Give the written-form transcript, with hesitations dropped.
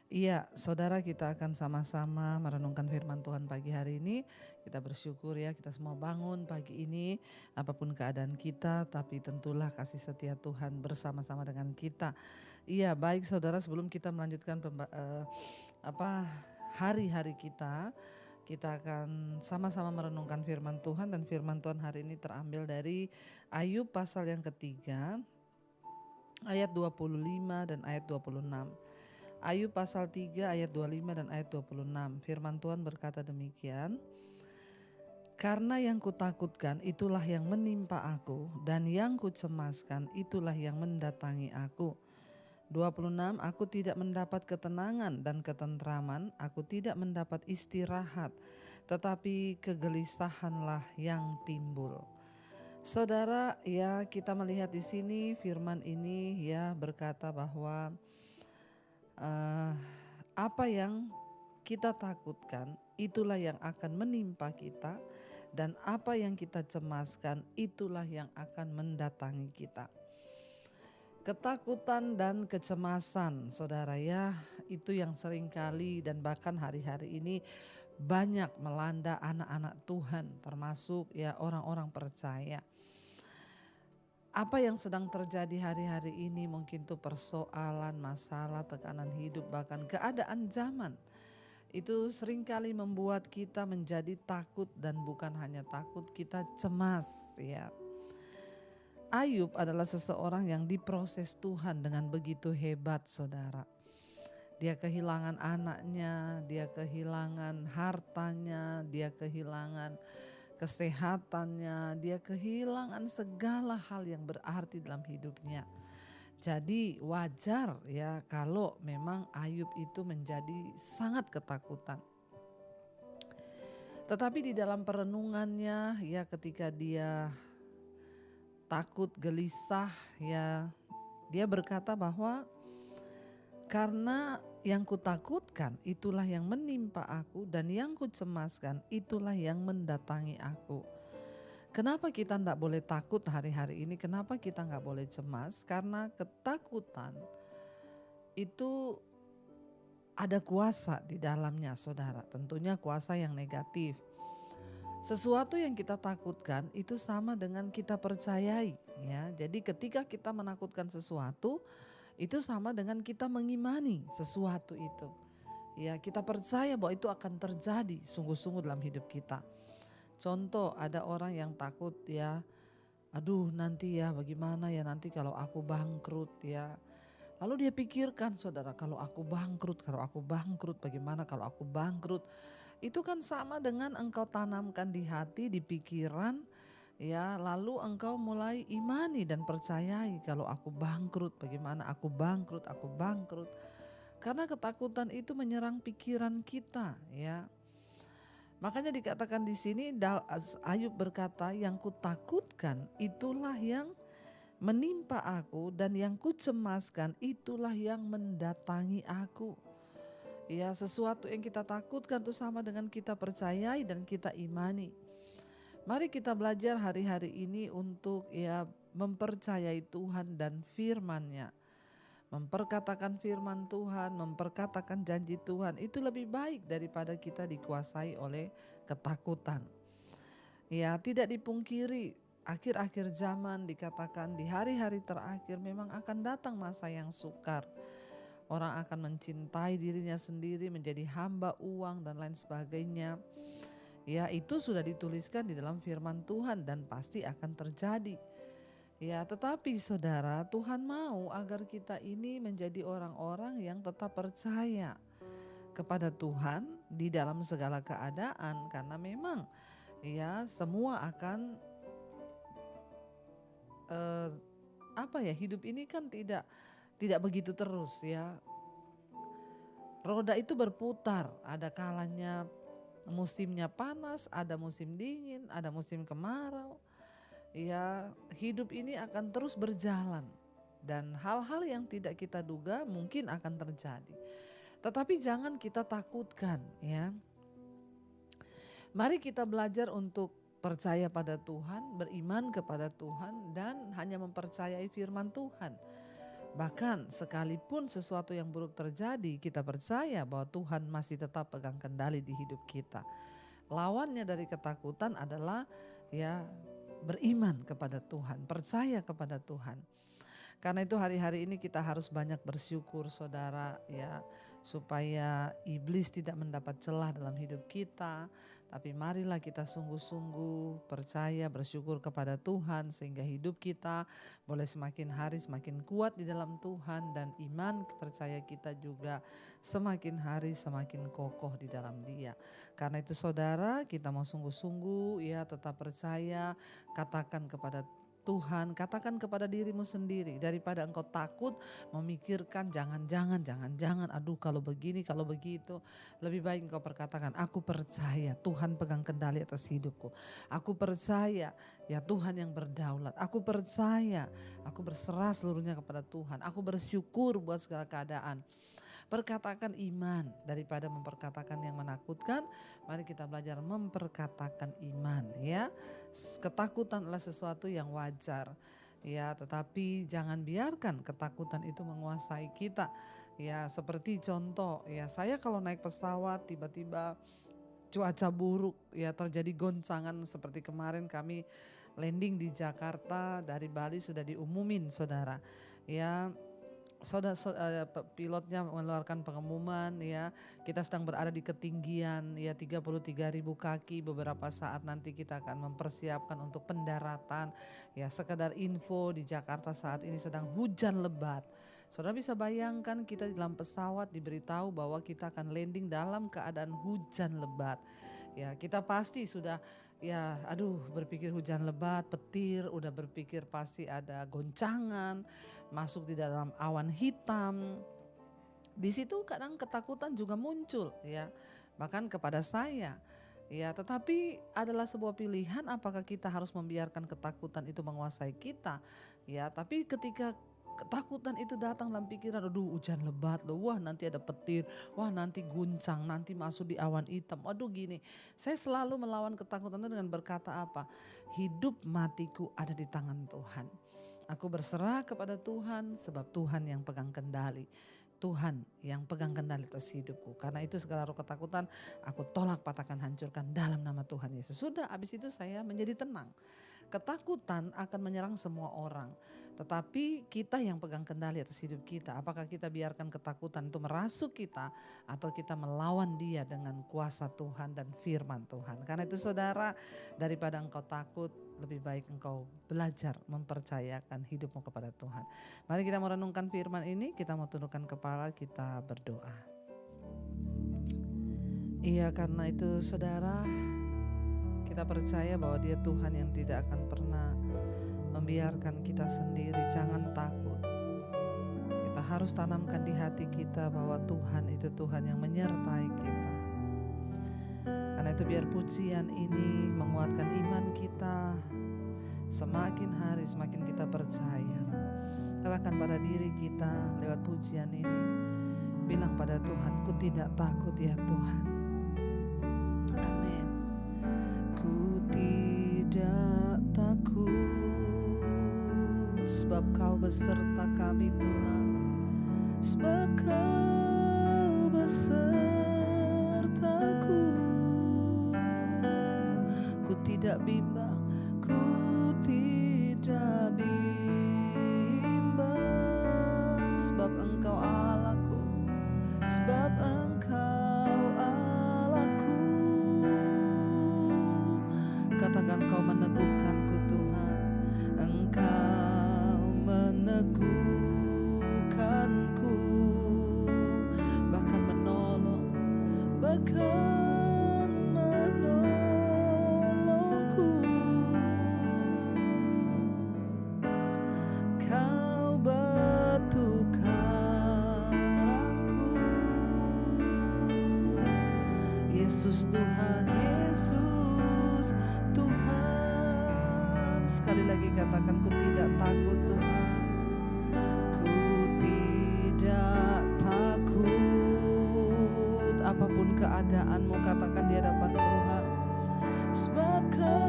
Iya, saudara, kita akan sama-sama merenungkan firman Tuhan pagi hari ini. Kita bersyukur ya, kita semua bangun pagi ini, apapun keadaan kita, tapi tentulah kasih setia Tuhan bersama-sama dengan kita. Iya, baik saudara, sebelum kita melanjutkan hari-hari kita akan sama-sama merenungkan firman Tuhan, dan firman Tuhan hari ini terambil dari Ayub pasal yang ketiga, ayat 25 dan ayat 26. Ayub pasal 3 ayat 25 dan ayat 26. Firman Tuhan berkata demikian. Karena yang kutakutkan itulah yang menimpa aku, dan yang kucemaskan itulah yang mendatangi aku. 26. Aku tidak mendapat ketenangan dan ketentraman, aku tidak mendapat istirahat, tetapi kegelisahanlah yang timbul. Saudara, ya, kita melihat di sini firman ini ya berkata bahwa apa yang kita takutkan itulah yang akan menimpa kita, dan apa yang kita cemaskan itulah yang akan mendatangi kita. Ketakutan dan kecemasan, saudara, ya, itu yang seringkali dan bahkan hari-hari ini banyak melanda anak-anak Tuhan, termasuk ya orang-orang percaya. Apa yang sedang terjadi hari-hari ini mungkin itu persoalan, masalah, tekanan hidup, bahkan keadaan zaman. Itu seringkali membuat kita menjadi takut, dan bukan hanya takut, kita cemas ya. Ayub adalah seseorang yang diproses Tuhan dengan begitu hebat, saudara. Dia kehilangan anaknya, dia kehilangan hartanya, dia kehilangan kesehatannya, dia kehilangan segala hal yang berarti dalam hidupnya. Jadi wajar ya kalau memang Ayub itu menjadi sangat ketakutan. Tetapi di dalam perenungannya ya, ketika dia takut, gelisah ya, dia berkata bahwa karena yang kutakutkan itulah yang menimpa aku, dan yang kucemaskan itulah yang mendatangi aku. Kenapa kita tidak boleh takut hari-hari ini? Kenapa kita nggak boleh cemas? Karena ketakutan itu ada kuasa di dalamnya, saudara. Tentunya kuasa yang negatif. Sesuatu yang kita takutkan itu sama dengan kita percayai ya. Jadi ketika kita menakutkan sesuatu, itu sama dengan kita mengimani sesuatu itu. Ya, kita percaya bahwa itu akan terjadi sungguh-sungguh dalam hidup kita. Contoh, ada orang yang takut ya, aduh nanti ya bagaimana ya nanti kalau aku bangkrut ya. Lalu dia pikirkan, saudara, kalau aku bangkrut bagaimana kalau aku bangkrut. Itu kan sama dengan engkau tanamkan di hati, di pikiran ya, lalu engkau mulai imani dan percayai kalau aku bangkrut bagaimana, aku bangkrut. Karena ketakutan itu menyerang pikiran kita ya. Makanya dikatakan di sini Ayub berkata, yang kutakutkan itulah yang menimpa aku, dan yang kucemaskan itulah yang mendatangi aku. Ya, sesuatu yang kita takutkan itu sama dengan kita percayai dan kita imani. Mari kita belajar hari-hari ini untuk ya mempercayai Tuhan dan firman-Nya. Memperkatakan firman Tuhan, memperkatakan janji Tuhan itu lebih baik daripada kita dikuasai oleh ketakutan. Ya, tidak dipungkiri akhir-akhir zaman dikatakan di hari-hari terakhir memang akan datang masa yang sukar. Orang akan mencintai dirinya sendiri, menjadi hamba uang dan lain sebagainya. Ya, itu sudah dituliskan di dalam firman Tuhan dan pasti akan terjadi. Ya, tetapi saudara, Tuhan mau agar kita ini menjadi orang-orang yang tetap percaya kepada Tuhan di dalam segala keadaan, karena memang ya semua akan hidup ini kan tidak begitu terus ya. Roda itu berputar, ada kalanya musimnya panas, ada musim dingin, ada musim kemarau. Ya, hidup ini akan terus berjalan, dan hal-hal yang tidak kita duga mungkin akan terjadi. Tetapi jangan kita takutkan ya. Mari kita belajar untuk percaya pada Tuhan, beriman kepada Tuhan, dan hanya mempercayai firman Tuhan. Bahkan sekalipun sesuatu yang buruk terjadi, kita percaya bahwa Tuhan masih tetap pegang kendali di hidup kita. Lawannya dari ketakutan adalah beriman kepada Tuhan, percaya kepada Tuhan. Karena itu hari-hari ini kita harus banyak bersyukur saudara supaya iblis tidak mendapat celah dalam hidup kita. Tapi marilah kita sungguh-sungguh percaya, bersyukur kepada Tuhan sehingga hidup kita boleh semakin hari semakin kuat di dalam Tuhan, dan iman percaya kita juga semakin hari semakin kokoh di dalam Dia. Karena itu saudara, kita mau sungguh-sungguh tetap percaya, katakan kepada Tuhan, katakan kepada dirimu sendiri, daripada engkau takut memikirkan jangan-jangan, aduh kalau begini, kalau begitu. Lebih baik engkau perkatakan, aku percaya Tuhan pegang kendali atas hidupku. Aku percaya Tuhan yang berdaulat. Aku percaya, aku berserah seluruhnya kepada Tuhan. Aku bersyukur buat segala keadaan. Perkatakan iman daripada memperkatakan yang menakutkan. Mari kita belajar memperkatakan iman Ketakutan adalah sesuatu yang wajar tetapi jangan biarkan ketakutan itu menguasai kita. Seperti contoh saya kalau naik pesawat tiba-tiba cuaca buruk terjadi goncangan, seperti kemarin kami landing di Jakarta dari Bali sudah diumumin saudara pilotnya mengeluarkan pengumuman kita sedang berada di ketinggian 33.000 kaki. Beberapa saat nanti kita akan mempersiapkan untuk pendaratan. Sekedar info, di Jakarta saat ini sedang hujan lebat. Saudara bisa bayangkan kita di dalam pesawat diberitahu bahwa kita akan landing dalam keadaan hujan lebat. Kita pasti sudah berpikir hujan lebat, petir, udah berpikir pasti ada goncangan, masuk di dalam awan hitam. Di situ kadang ketakutan juga muncul bahkan kepada saya. Tetapi adalah sebuah pilihan, apakah kita harus membiarkan ketakutan itu menguasai kita. Tapi ketika ketakutan itu datang dalam pikiran, aduh hujan lebat loh, wah nanti ada petir, wah nanti guncang, nanti masuk di awan hitam, aduh gini. Saya selalu melawan ketakutan itu dengan berkata apa? Hidup matiku ada di tangan Tuhan. Aku berserah kepada Tuhan sebab Tuhan yang pegang kendali. Tuhan yang pegang kendali atas hidupku. Karena itu segala roh ketakutan aku tolak, patahkan, hancurkan dalam nama Tuhan Yesus. Sudah, habis itu saya menjadi tenang. Ketakutan akan menyerang semua orang, tetapi kita yang pegang kendali atas hidup kita. Apakah kita biarkan ketakutan itu merasuk kita, atau kita melawan dia dengan kuasa Tuhan dan firman Tuhan. Karena itu saudara, daripada engkau takut, lebih baik engkau belajar mempercayakan hidupmu kepada Tuhan. Mari kita merenungkan firman ini, kita mau tundukkan kepala, kita berdoa. Karena itu saudara, kita percaya bahwa Dia Tuhan yang tidak akan pernah membiarkan kita sendiri. Jangan takut. Kita harus tanamkan di hati kita bahwa Tuhan itu Tuhan yang menyertai kita. Karena itu biar pujian ini menguatkan iman kita. Semakin hari semakin kita percaya. Katakan pada diri kita lewat pujian ini. Bilang pada Tuhan, ku tidak takut ya Tuhan. Amin. Ku tidak takut, sebab Kau beserta kami Tuhan. Sebab Kau besertaku. Ku tidak bimbang, ku tidak bimbang. Sebab Engkau Allahku, sebab Engkau Allahku. Katakan, Kau meneguhkanku Tuhan. Engkau meneguhkanku, bahkan menolong, bahkan menolongku. Kau batu karangku, Yesus Tuhan, Yesus Tuhan. Sekali lagi katakan, ku tidak takut Tuhan. Ku tidak takut. Apapun keadaanmu, katakan di hadapan Tuhan. Sebab Kau